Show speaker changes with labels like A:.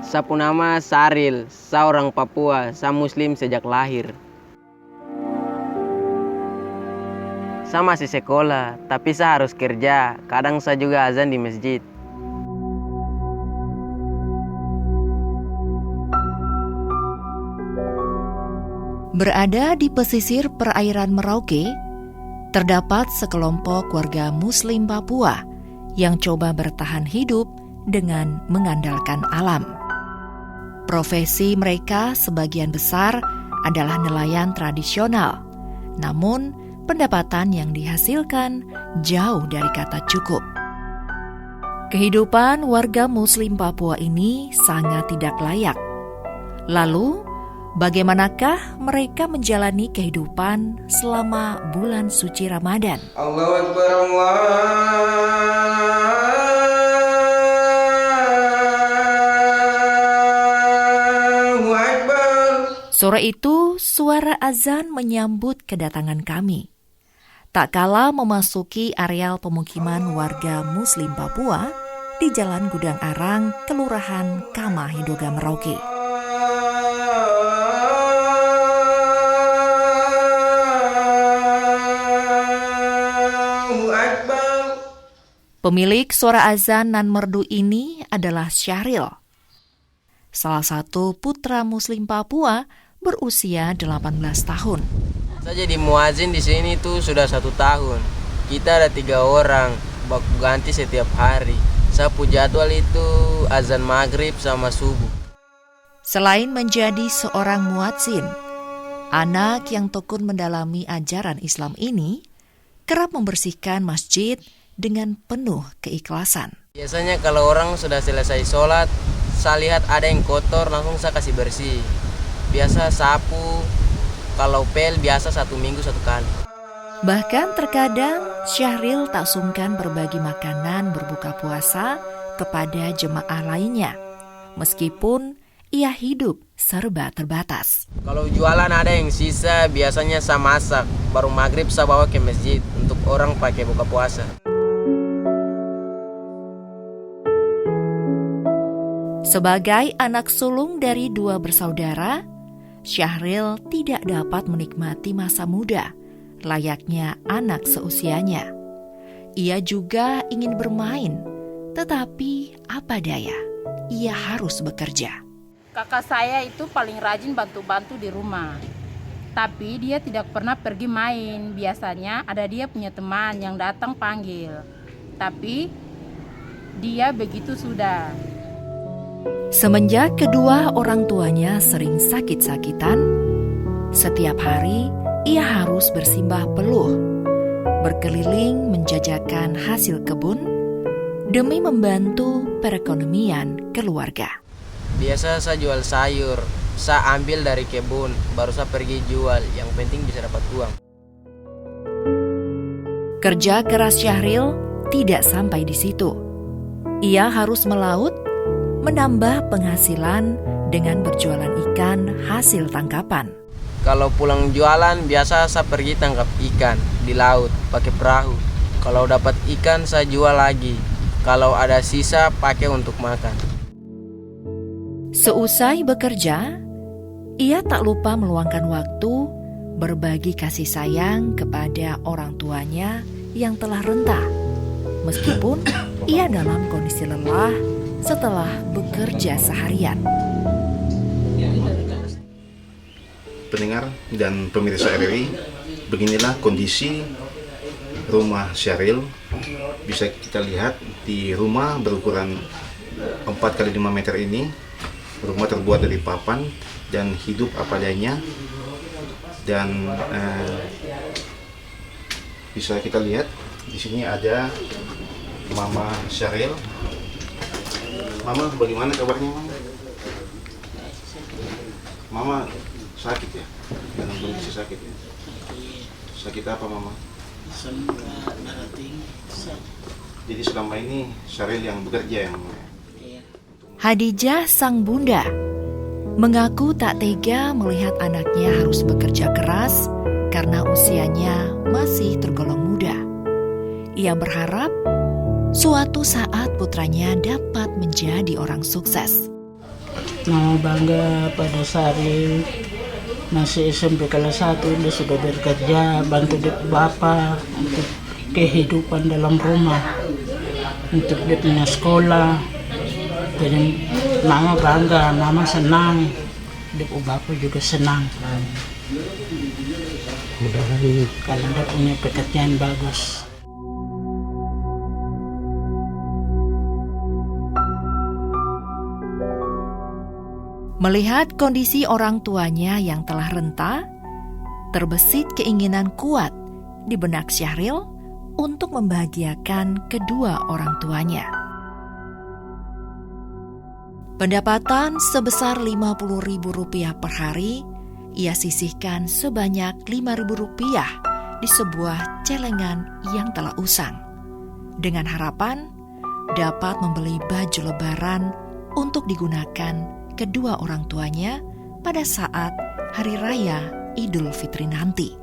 A: Sapu nama Saril, seorang Papua, saya Muslim sejak lahir. Saya masih sekolah, tapi saya harus kerja. Kadang saya juga azan di masjid.
B: Berada di pesisir perairan Merauke, terdapat sekelompok warga Muslim Papua yang coba bertahan hidup dengan mengandalkan alam. Profesi mereka sebagian besar adalah nelayan tradisional, namun pendapatan yang dihasilkan jauh dari kata cukup. Kehidupan warga Muslim Papua ini sangat tidak layak. Lalu, bagaimanakah mereka menjalani kehidupan selama bulan suci Ramadan?
A: Allahu Akbar, Allahu Akbar.
B: Sore itu, suara azan menyambut kedatangan kami. Tak kala memasuki areal pemukiman warga Muslim Papua di Jalan Gudang Arang, Kelurahan Kamah Hidoga, Merauke. Pemilik suara azan nan merdu ini adalah Syahril, salah satu putra Muslim Papua berusia 18 tahun.
A: Saya jadi muazin di sini tuh sudah 1 tahun. Kita ada 3 orang, baku ganti setiap hari. Sapu jadwal itu azan maghrib sama subuh.
B: Selain menjadi seorang muadzin, anak yang tekun mendalami ajaran Islam ini kerap membersihkan masjid dengan penuh keikhlasan.
A: Biasanya kalau orang sudah selesai sholat, saya lihat ada yang kotor, langsung saya kasih bersih. Biasa sapu, kalau pel biasa 1 minggu 1 kali.
B: Bahkan terkadang Syahril tak sungkan berbagi makanan berbuka puasa kepada jemaah lainnya, meskipun ia hidup serba terbatas.
A: Kalau jualan ada yang sisa, biasanya saya masak, baru maghrib saya bawa ke masjid untuk orang pakai buka puasa.
B: Sebagai anak sulung dari 2 bersaudara, Syahril tidak dapat menikmati masa muda layaknya anak seusianya. Ia juga ingin bermain, tetapi apa daya, ia harus bekerja.
C: Kakak saya itu paling rajin bantu-bantu di rumah. Tapi dia tidak pernah pergi main. Biasanya ada dia punya teman yang datang panggil. Tapi dia begitu sudah.
B: Semenjak kedua orang tuanya sering sakit-sakitan, setiap hari ia harus bersimbah peluh, berkeliling menjajakan hasil kebun demi membantu perekonomian keluarga.
A: Biasa saya jual sayur, saya ambil dari kebun, baru saya pergi jual, yang penting bisa dapat uang.
B: Kerja keras Syahril tidak sampai di situ. Ia harus melaut, menambah penghasilan dengan berjualan ikan hasil tangkapan.
A: Kalau pulang jualan, biasa saya pergi tangkap ikan di laut pakai perahu. Kalau dapat ikan, saya jual lagi. Kalau ada sisa, pakai untuk makan.
B: Seusai bekerja, ia tak lupa meluangkan waktu berbagi kasih sayang kepada orang tuanya yang telah renta, meskipun ia dalam kondisi lelah setelah bekerja seharian.
D: Pendengar dan pemirsa RRI, beginilah kondisi rumah Syahril. Bisa kita lihat di rumah berukuran 4x5 meter ini. Rumah terbuat dari papan dan hidup apa adanya. Dan bisa kita lihat di sini ada Mama Syahril. Mama, bagaimana kabarnya, Mama? Mama sakit ya? kondisi sakit ya. Sakit apa mama?
E: Darah tinggi.
D: Jadi selama ini Syaril yang bekerja ya mama?
E: Iya.
B: Hadijah sang bunda mengaku tak tega melihat anaknya harus bekerja keras karena usianya masih tergolong muda. Ia berharap suatu saat putranya dapat menjadi orang sukses.
E: Mama bangga pada Syaril, masih SMP kelas 1 dia sudah bekerja, bantu bapak untuk kehidupan dalam rumah, untuk dia punya sekolah. Jadi mama bangga, mama senang, dia bapak juga senang. Kalau dia punya pekerjaan bagus.
B: Melihat kondisi orang tuanya yang telah renta, terbesit keinginan kuat di benak Syahril untuk membahagiakan kedua orang tuanya. Pendapatan sebesar Rp50.000 per hari, ia sisihkan sebanyak Rp5.000 di sebuah celengan yang telah usang, dengan harapan dapat membeli baju lebaran untuk digunakan kedua orang tuanya pada saat Hari Raya Idul Fitri nanti.